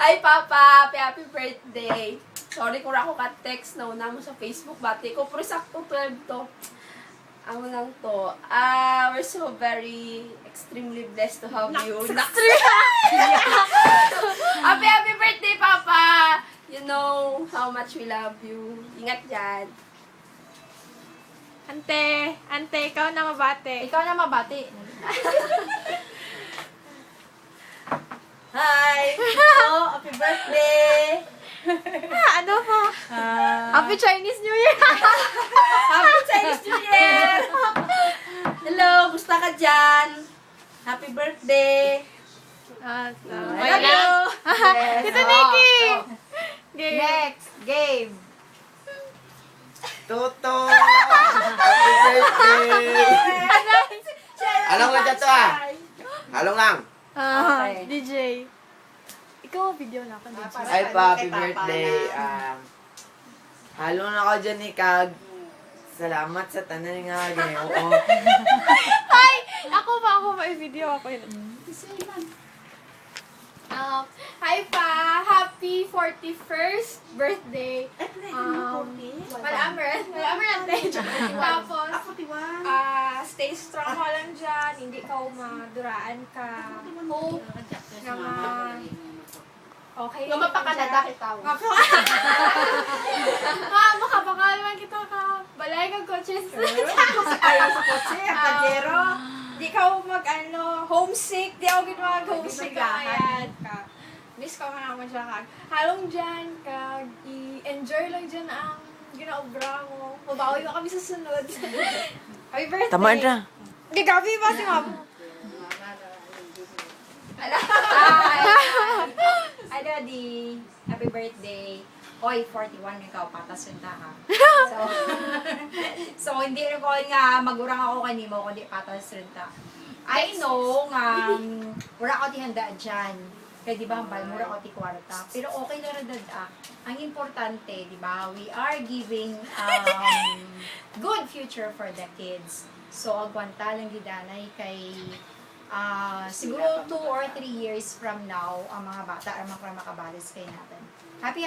Hi, Papa! Happy birthday! Sorry kung ako ka-text na una mo sa Facebook. Bati ko, pero sakto 12 to. Ano lang to. We're so very extremely blessed to have you. Happy birthday, Papa! You know how much we love you. Ingat dyan. Ante, ikaw na mabate. Ikaw na mabati. Hi! Oh, happy birthday! Ano pa? Happy Chinese New Year! Happy Chinese New Year! Hello, gusto ka dyan? Happy birthday! I Hello! love you! Yes. Tita Nikki! Game. Next, game. Toto! Happy birthday! Halong lang dyan to ah! Halong lang! Okay. DJ. Ikaw, video na ako, DJ. Ay pa, happy birthday! Halong na ako dyan ni Kag. Salamat sa tanan nga ngayon ko. Ay! Ako pa, i-video ako yun. Hi pa! Happy 41st birthday! Malamer natin. Tapos, stay strong ka lang dyan. Hindi ka maduraan ka. Hope naman. Okay. Nga mapakanada kita. Makapakalaman kita ka. Balay kang coaches. Ay, sa kotse, ang pajero. Di ka homesick. Di ako homesick ka ngayon. Miss ko nga naman siya kag. Halong dyan kag. I-enjoy lang dyan ang ginaobra mo. Mabawi mo kami sa sunod. Happy birthday. Tama na. Gagabi ba si Mama? Hi, Daddy. Happy birthday. Oy, 41 ikaw, patas yun ta ha. So hindi rin ko nga magurang ako kanimo, kundi patas rin ta. I know nga, wala ko ti handa dyan. Kaya di ba, mura ko ti kwarta. Pero okay na rin dada. Ang importante, di ba, we are giving good future for the kids. So, agwanta lang gidanay kay siguro 2 or 3 years from now, ang mga bata ang makabalis kay natin. Happy